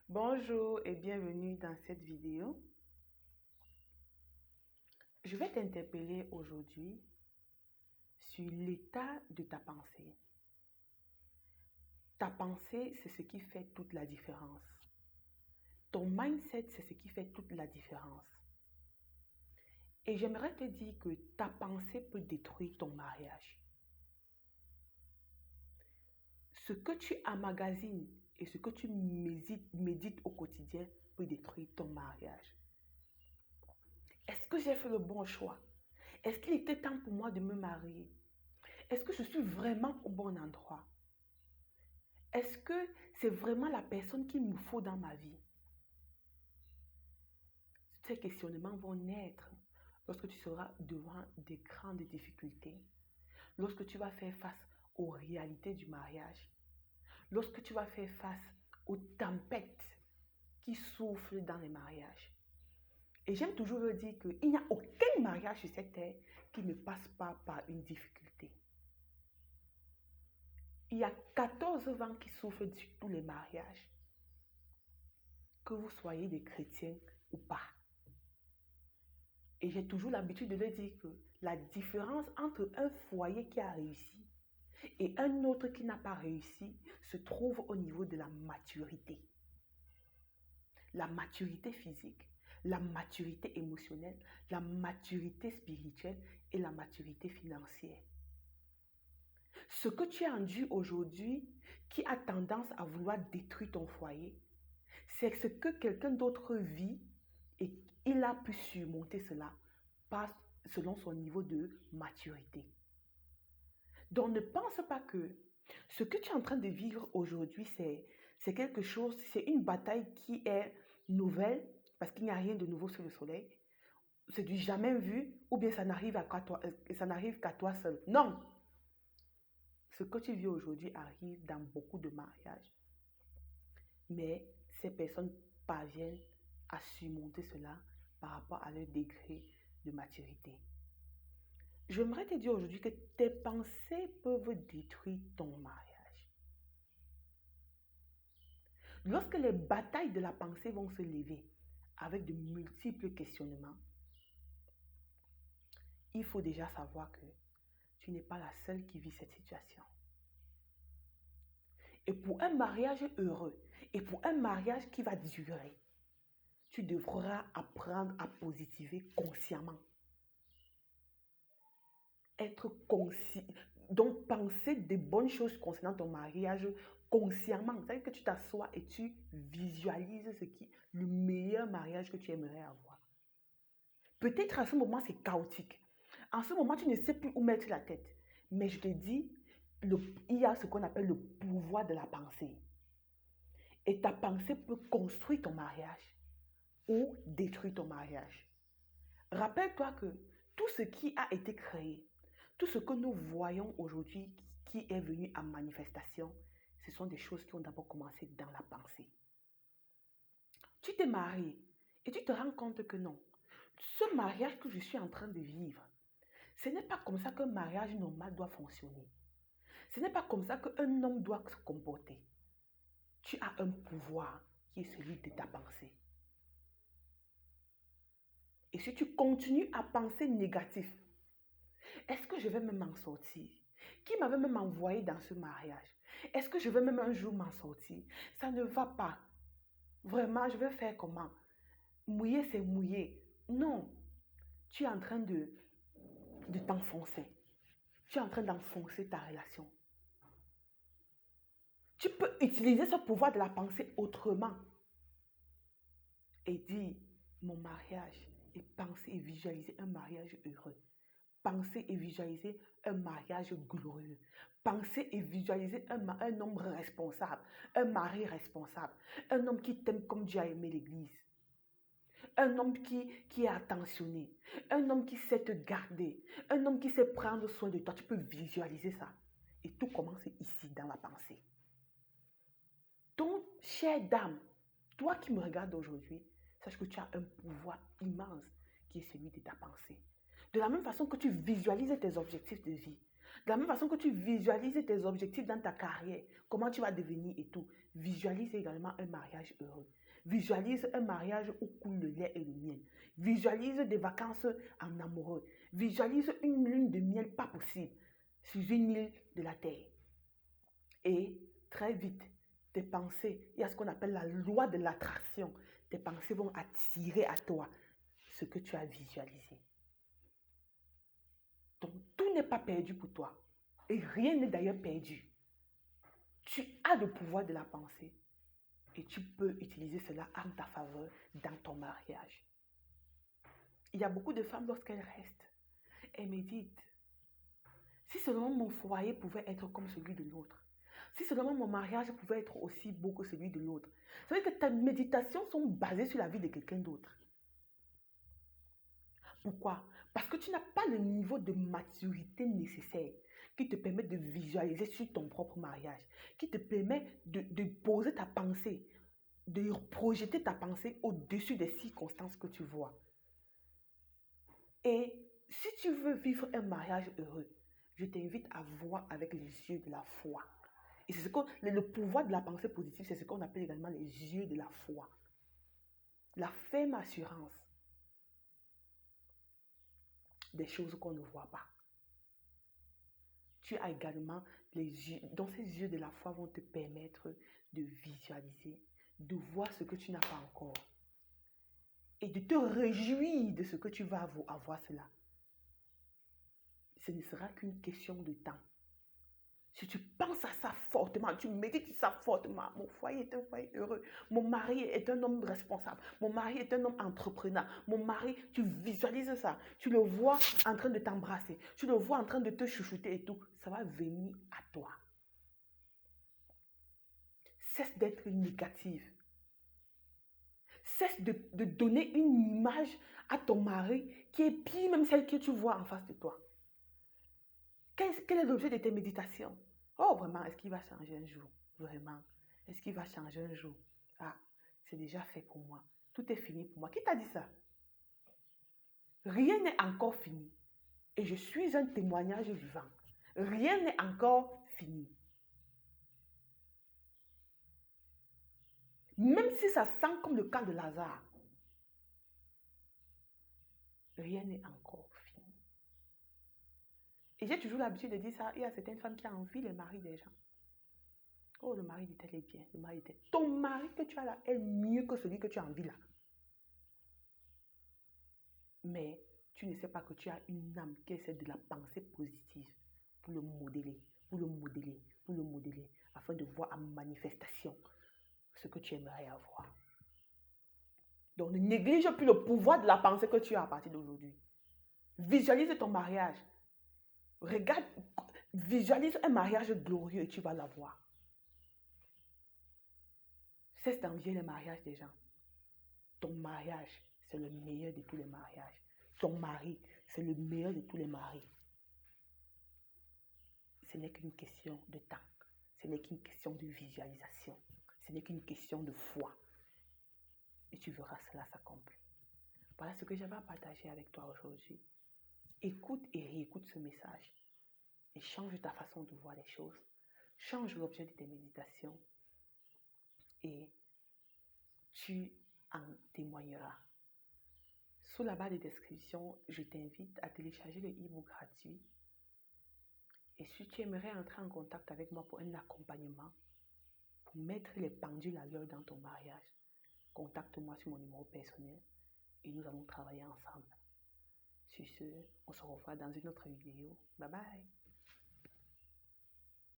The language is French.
Bonjour et bienvenue dans cette vidéo. Je vais t'interpeller aujourd'hui sur l'état de ta pensée. Ta pensée, c'est ce qui fait toute la différence. Ton mindset, c'est ce qui fait toute la différence. Et j'aimerais te dire que ta pensée peut détruire ton mariage. Ce que tu emmagasines et ce que tu médites au quotidien peut détruire ton mariage. Est-ce que j'ai fait le bon choix? Est-ce qu'il était temps pour moi de me marier? Est-ce que je suis vraiment au bon endroit? Est-ce que c'est vraiment la personne qu'il me faut dans ma vie? Ces questionnements vont naître lorsque tu seras devant des grandes difficultés, lorsque tu vas faire face aux réalités du mariage, lorsque tu vas faire face aux tempêtes qui soufflent dans les mariages. Et j'aime toujours le dire qu'il n'y a aucun mariage sur cette terre qui ne passe pas par une difficulté. Il y a 14 vents qui soufflent sur tous les mariages, que vous soyez des chrétiens ou pas. Et j'ai toujours l'habitude de le dire que la différence entre un foyer qui a réussi et un autre qui n'a pas réussi se trouve au niveau de la maturité. La maturité physique, la maturité émotionnelle, la maturité spirituelle et la maturité financière. Ce que tu as enduit aujourd'hui qui a tendance à vouloir détruire ton foyer, c'est ce que quelqu'un d'autre vit et il a pu surmonter cela selon son niveau de maturité. Donc ne pense pas que ce que tu es en train de vivre aujourd'hui, c'est quelque chose, c'est une bataille qui est nouvelle parce qu'il n'y a rien de nouveau sous le soleil. C'est du jamais vu ou bien ça n'arrive qu'à toi seul. Non! Ce que tu vis aujourd'hui arrive dans beaucoup de mariages. Mais ces personnes parviennent à surmonter cela par rapport à leur degré de maturité. J'aimerais te dire aujourd'hui que tes pensées peuvent détruire ton mariage. Lorsque les batailles de la pensée vont se lever avec de multiples questionnements, il faut déjà savoir que tu n'es pas la seule qui vit cette situation. Et pour un mariage heureux et pour un mariage qui va durer, tu devras apprendre à positiver consciemment. Être conscient, donc penser des bonnes choses concernant ton mariage consciemment. C'est-à-dire que tu t'assois et tu visualises le meilleur mariage que tu aimerais avoir. Peut-être à ce moment, c'est chaotique. En ce moment, tu ne sais plus où mettre la tête. Mais je te dis, il y a ce qu'on appelle le pouvoir de la pensée. Et ta pensée peut construire ton mariage ou détruire ton mariage. Rappelle-toi que tout ce qui a été créé, tout ce que nous voyons aujourd'hui qui est venu en manifestation, ce sont des choses qui ont d'abord commencé dans la pensée. Tu t'es marié et tu te rends compte que non, ce mariage que je suis en train de vivre, ce n'est pas comme ça qu'un mariage normal doit fonctionner. Ce n'est pas comme ça qu'un homme doit se comporter. Tu as un pouvoir qui est celui de ta pensée. Et si tu continues à penser négatif, est-ce que je vais même m'en sortir? Qui m'avait même envoyé dans ce mariage? Est-ce que je vais même un jour m'en sortir? Ça ne va pas. Vraiment, je vais faire comment? Mouiller, c'est mouiller. Non. Tu es en train de t'enfoncer. Tu es en train d'enfoncer ta relation. Tu peux utiliser ce pouvoir de la pensée autrement. Et dire, mon mariage, et penser et visualiser un mariage heureux. Penser et visualiser un mariage glorieux. Penser et visualiser un homme responsable, un mari responsable, un homme qui t'aime comme Dieu a aimé l'Église. Un homme qui est attentionné, un homme qui sait te garder, un homme qui sait prendre soin de toi. Tu peux visualiser ça. Et tout commence ici, dans la pensée. Donc, chère dame, toi qui me regardes aujourd'hui, sache que tu as un pouvoir immense qui est celui de ta pensée. De la même façon que tu visualises tes objectifs de vie, De la même façon que tu visualises tes objectifs dans ta carrière, comment tu vas devenir et tout, visualise également un mariage heureux. Visualise un mariage où coule le lait et le miel. Visualise des vacances en amoureux. Visualise une lune de miel pas possible sur une île de la terre. Et très vite, tes pensées, il y a ce qu'on appelle la loi de l'attraction. Tes pensées vont attirer à toi ce que tu as visualisé. Donc, tout n'est pas perdu pour toi. Et rien n'est d'ailleurs perdu. Tu as le pouvoir de la pensée. Et tu peux utiliser cela en ta faveur dans ton mariage. Il y a beaucoup de femmes, lorsqu'elles restent, elles méditent. Si seulement mon foyer pouvait être comme celui de l'autre. Si seulement mon mariage pouvait être aussi beau que celui de l'autre. Ça veut dire que tes méditations sont basées sur la vie de quelqu'un d'autre. Pourquoi? Parce que tu n'as pas le niveau de maturité nécessaire qui te permet de visualiser sur ton propre mariage, qui te permet de poser ta pensée, de projeter ta pensée au-dessus des circonstances que tu vois. Et si tu veux vivre un mariage heureux, je t'invite à voir avec les yeux de la foi. Et c'est ce que le pouvoir de la pensée positive, c'est ce qu'on appelle également les yeux de la foi. La ferme assurance des choses qu'on ne voit pas. Tu as également les yeux, donc ces yeux de la foi vont te permettre de visualiser, de voir ce que tu n'as pas encore et de te réjouir de ce que tu vas avoir cela. Ce ne sera qu'une question de temps. Si tu penses à ça fortement, tu médites ça fortement, mon foyer est un foyer heureux, mon mari est un homme responsable, mon mari est un homme entrepreneur, mon mari, tu visualises ça, tu le vois en train de t'embrasser, tu le vois en train de te chouchouter et tout, ça va venir à toi. Cesse d'être négative. Cesse de donner une image à ton mari qui est pire même celle que tu vois en face de toi. Quel est l'objet de tes méditations? Oh, vraiment, est-ce qu'il va changer un jour? Vraiment, est-ce qu'il va changer un jour? Ah, c'est déjà fait pour moi. Tout est fini pour moi. Qui t'a dit ça? Rien n'est encore fini. Et je suis un témoignage vivant. Rien n'est encore fini. Même si ça sent comme le cas de Lazare, rien n'est encore fini. Et j'ai toujours l'habitude de dire ça. Il y a certaines femmes qui envient les maris des gens. Oh, le mari de tel est bien. Le mari de tel. Ton mari que tu as là est mieux que celui que tu envies là. Mais tu ne sais pas que tu as une âme qui essaie de la pensée positive pour le modeler, pour le modeler, pour le modeler, afin de voir en manifestation ce que tu aimerais avoir. Donc ne néglige plus le pouvoir de la pensée que tu as à partir d'aujourd'hui. Visualise ton mariage. Regarde, visualise un mariage glorieux et tu vas l'avoir. Cesse d'envier les mariages des gens. Ton mariage, c'est le meilleur de tous les mariages. Ton mari, c'est le meilleur de tous les maris. Ce n'est qu'une question de temps. Ce n'est qu'une question de visualisation. Ce n'est qu'une question de foi. Et tu verras cela s'accomplir. Voilà ce que j'avais à partager avec toi aujourd'hui. Écoute et réécoute ce message. Et change ta façon de voir les choses. Change l'objet de tes méditations. Et tu en témoigneras. Sous la barre de description, je t'invite à télécharger le e-book gratuit. Et si tu aimerais entrer en contact avec moi pour un accompagnement, pour mettre les pendules à l'heure dans ton mariage, contacte-moi sur mon numéro personnel et nous allons travailler ensemble. Sur ce, on se revoit dans une autre vidéo. Bye bye!